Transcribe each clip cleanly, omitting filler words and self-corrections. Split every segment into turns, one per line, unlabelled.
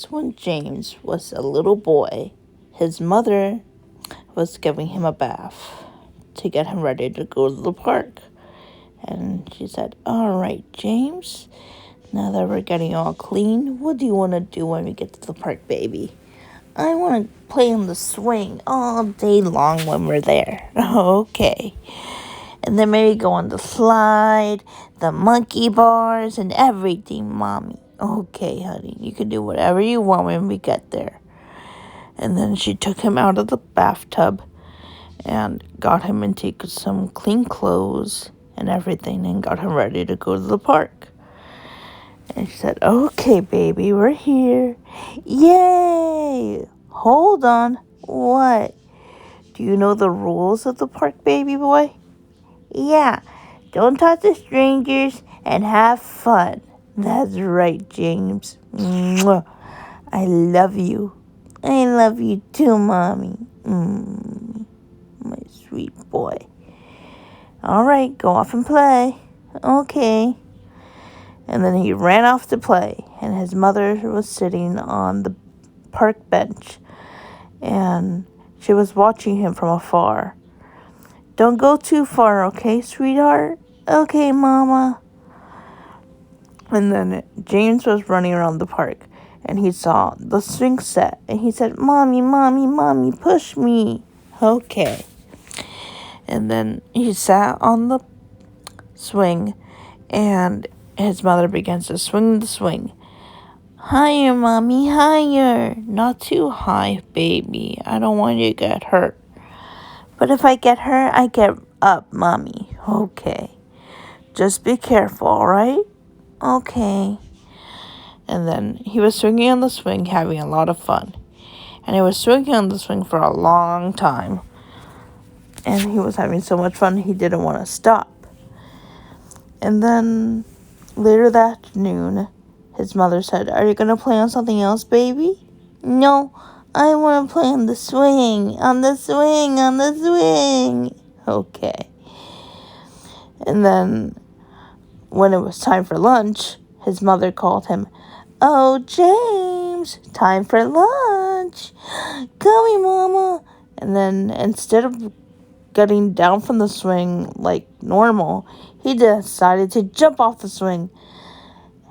When James was a little boy, his mother was giving him a bath to get him ready to go to the park. And she said, "All right, James, now that we're getting all clean, what do you want to do when we get to the park, baby?" "I want to play on the swing all day long when we're there." "Okay. And then maybe go on the slide, the monkey bars, and everything, Mommy." "Okay, honey, you can do whatever you want when we get there." And then she took him out of the bathtub and got him into some clean clothes and everything and got him ready to go to the park. And she said, "Okay, baby, we're here." "Yay! Hold on. What? Do you know the rules of the park, baby boy?" "Yeah. Don't talk to strangers and have fun." "That's right, James. Mwah. I love you." "I love you too, Mommy." My sweet boy. "All right, go off and play." "Okay." And then he ran off to play, and his mother was sitting on the park bench, and she was watching him from afar. "Don't go too far, okay, sweetheart?" "Okay, Mama." And then James was running around the park, and he saw the swing set, and he said, "Mommy, Mommy, Mommy, push me." "Okay." And then he sat on the swing, and his mother begins to swing the swing. "Higher, Mommy, higher." "Not too high, baby. I don't want you to get hurt." "But if I get hurt, I get up, Mommy." "Okay. Just be careful, all right?" "Okay." And then he was swinging on the swing, having a lot of fun. And he was swinging on the swing for a long time. And he was having so much fun, he didn't want to stop. And then later that afternoon, his mother said, "Are you going to play on something else, baby?" "No, I want to play on the swing, on the swing, on the swing." "Okay." And then when it was time for lunch, his mother called him. "Oh, James, time for lunch." "Coming, Mama." And then instead of getting down from the swing like normal, he decided to jump off the swing.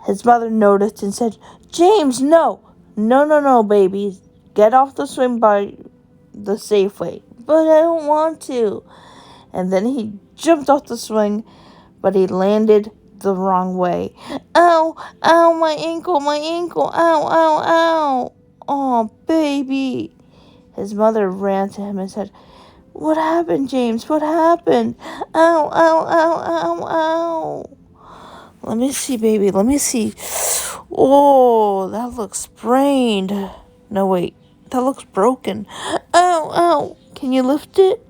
His mother noticed and said, "James, no. No, baby. Get off the swing by the safe way." "But I don't want to." And then he jumped off the swing, but he landed the wrong way. "Ow, ow, my ankle, ow, ow, ow." "Oh, baby." His mother ran to him and said, "What happened, James? What happened?" "Ow, ow, ow, ow, ow." "Let me see, baby. Let me see." "Oh, that looks sprained." "No, wait. That looks broken." "Ow, ow. Can you lift it?"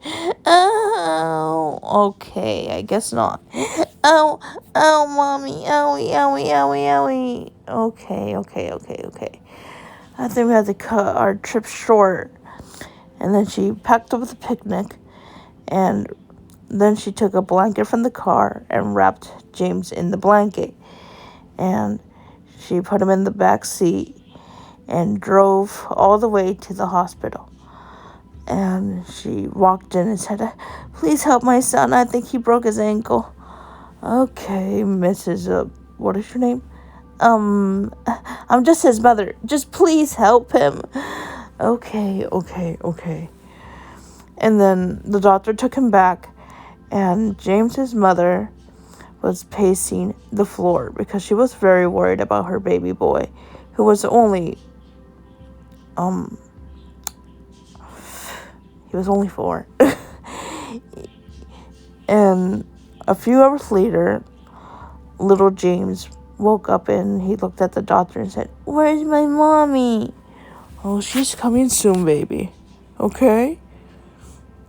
"Ow." "Okay, I guess not." "Ow, ow, Mommy. Owie, owie, owie, owie." Okay. I think we have to cut our trip short. And then she packed up the picnic, and then she took a blanket from the car and wrapped James in the blanket. And she put him in the back seat and drove all the way to the hospital. And she walked in and said, "Please help my son. I think he broke his ankle." "Okay, Mrs. What is your name?" I'm just his mother. Just please help him." Okay. And then the doctor took him back, and James's mother was pacing the floor because she was very worried about her baby boy, who was only, he was only 4. And a few hours later, little James woke up and he looked at the doctor and said, "Where's my mommy?" "Oh, she's coming soon, baby. Okay?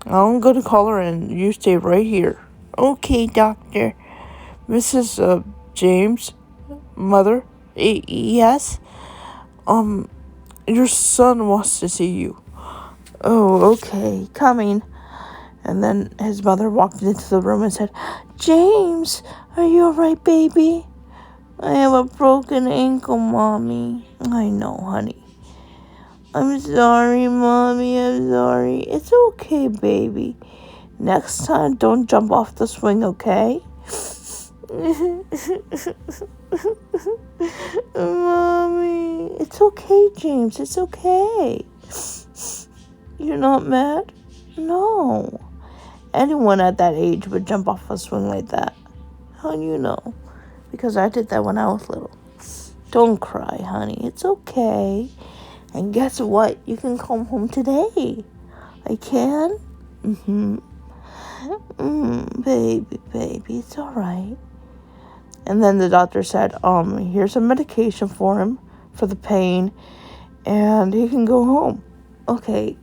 I'm going to call her and you stay right here." "Okay, doctor." "Mrs. James, mother?" Yes?" Your son wants to see you." "Oh, okay, coming." And then his mother walked into the room and said, "James, are you alright, baby?" I have a broken ankle, Mommy. I know, honey. I'm sorry, Mommy. I'm sorry. It's okay, baby. Next time, don't jump off the swing, okay? Mommy. It's okay, James. It's okay. You're not mad? No. Anyone at that age would jump off a swing like that. How do you know? Because I did that when I was little. Don't cry, honey. It's okay. And guess what? You can come home today. I can? Baby, it's all right. And then the doctor said, here's some medication for him for the pain, and he can go home. Okay.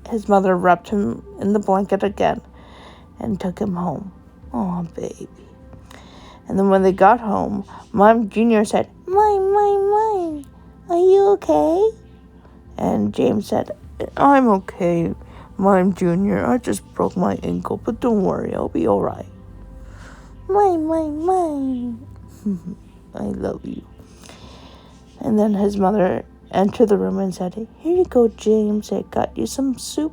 His mother wrapped him in the blanket again and took him home. Oh, baby. And then when they got home, Mime Jr. said, Mime, are you okay? And James said, I'm okay, Mime Jr. I just broke my ankle, but don't worry, I'll be all right. Mime. I love you. And then his mother entered the room and said, here you go, James. I got you some soup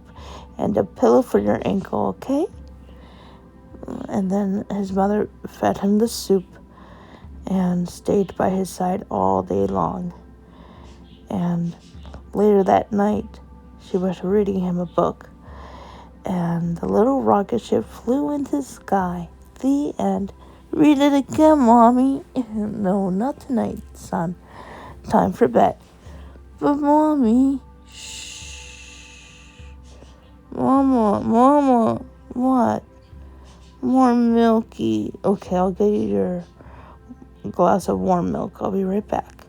and a pillow for your ankle, okay? And then his mother fed him the soup and stayed by his side all day long. And later that night, she was reading him a book. And the little rocket ship flew into the sky. The end. Read it again, Mommy. No, not tonight, son. Time for bed. But, Mommy. Shh. Mama. What? More milky. Okay, I'll get you your glass of warm milk. I'll be right back.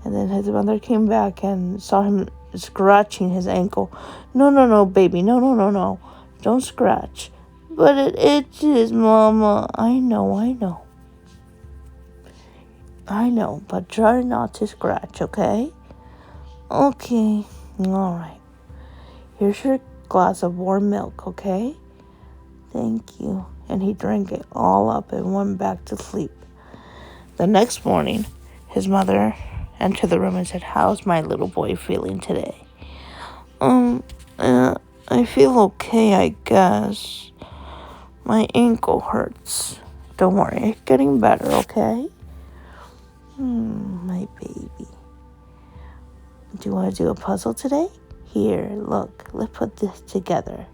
And then his mother came back and saw him scratching his ankle. No, baby. No. Don't scratch. But it itches, Mama. I know. But try not to scratch, okay? Okay. All right. Here's your glass of warm milk, okay? Thank you. And he drank it all up and went back to sleep. The next morning, his mother entered the room and said, how's my little boy feeling today? I feel okay, I guess. My ankle hurts. Don't worry, it's getting better, okay? My baby. Do you want to do a puzzle today? Here, look. Let's put this together.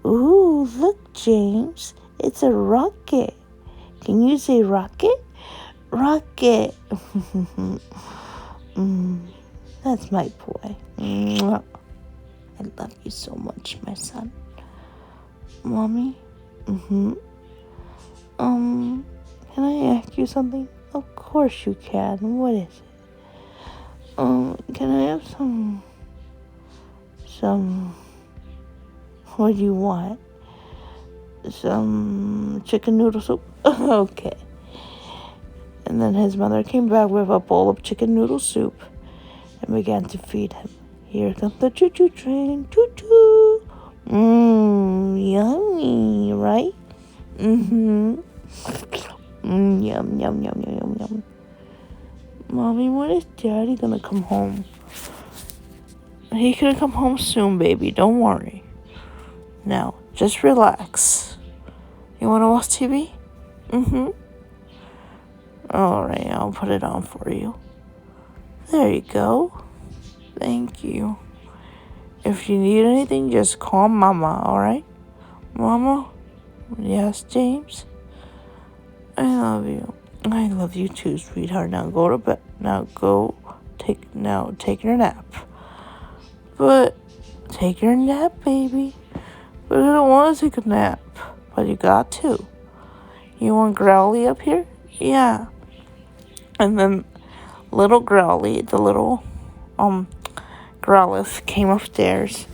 Ooh, look, James. It's a rocket. Can you say rocket? Rocket. That's my boy. I love you so much, my son. Mommy? Can I ask you something? Of course you can. What is it? Can I have some, what do you want? Some chicken noodle soup? Okay. And then his mother came back with a bowl of chicken noodle soup and began to feed him. Here comes the choo-choo train. Choo-choo. Yummy, right? Yum. Mommy, when is Daddy gonna come home? He gonna come home soon, baby. Don't worry. Now, just relax. You wanna watch TV? Alright, I'll put it on for you. There you go. Thank you. If you need anything, just call Mama, alright? Mama? Yes, James? I love you. I love you too, sweetheart. Now go to bed. Take your nap. But take your nap, baby. But I don't want to take a nap. But you got to. You want Growly up here? Yeah. And then little Growly, the little Growlithe came upstairs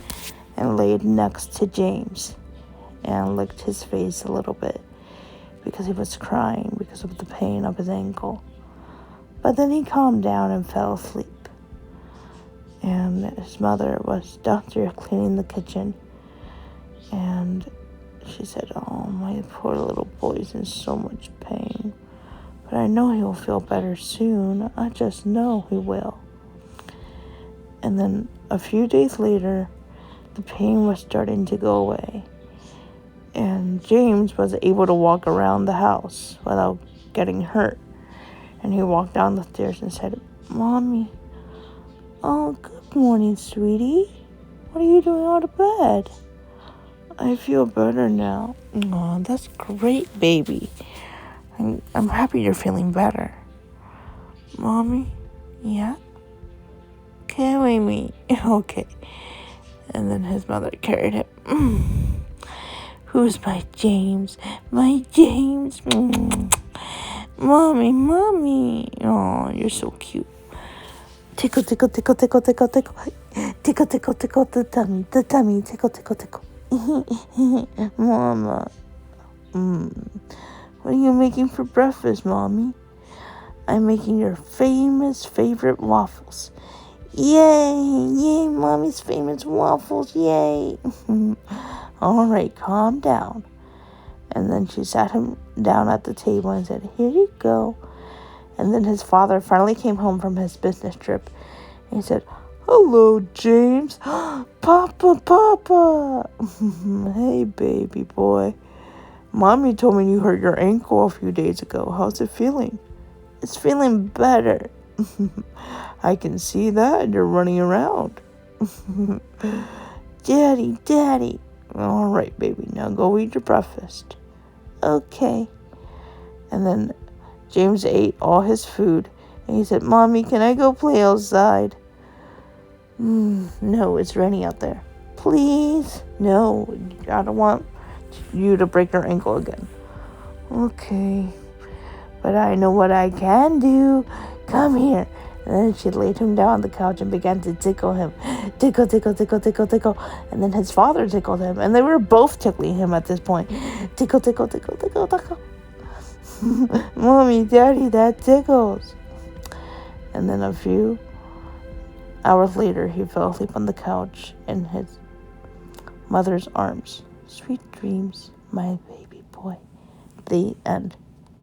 and laid next to James and licked his face a little bit because he was crying because of the pain of his ankle. But then he calmed down and fell asleep. And his mother was downstairs cleaning the kitchen. And she said, oh, my poor little boy's in so much pain. but I know he'll feel better soon. I just know he will. And then a few days later, the pain was starting to go away, and James was able to walk around the house without getting hurt. And he walked down the stairs and said, "Mommy, oh, good morning, sweetie. What are you doing out of bed?" "I feel better now." "Oh, that's great, baby. I'm happy you're feeling better." "Mommy?" "Yeah?" "Carry me." "Okay." And then his mother carried him. "Who's my James? My James. Mommy, mommy. Oh, you're so cute. Tickle, tickle, tickle, tickle, tickle, tickle. Tickle, tickle, tickle, the tummy, tickle, tickle, tickle. Mama. What are you making for breakfast, Mommy?" "I'm making your famous favorite waffles." "Yay, yay, Mommy's famous waffles, yay." "All right, calm down." And then she sat him down at the table and said, "Here you go." And then his father finally came home from his business trip. And he said, "Hello, James." "Papa, Papa." "Hey, baby boy. Mommy told me you hurt your ankle a few days ago. How's it feeling?" "It's feeling better." "I can see that. You're running around." "Daddy, Daddy." "All right, baby. Now go eat your breakfast." "Okay." And then James ate all his food. And he said, "Mommy, can I go play outside?" "No, it's raining out there." "Please?" "No, I don't want you to break your ankle again." "Okay, but I know what I can do. Come here." And then she laid him down on the couch and began to tickle him. Tickle, tickle, tickle, tickle, tickle. And then his father tickled him. And they were both tickling him at this point. Tickle, tickle, tickle, tickle, tickle. "Mommy, Daddy, that tickles." And then a few hours later, he fell asleep on the couch in his mother's arms. Sweet dreams, my baby boy. The end.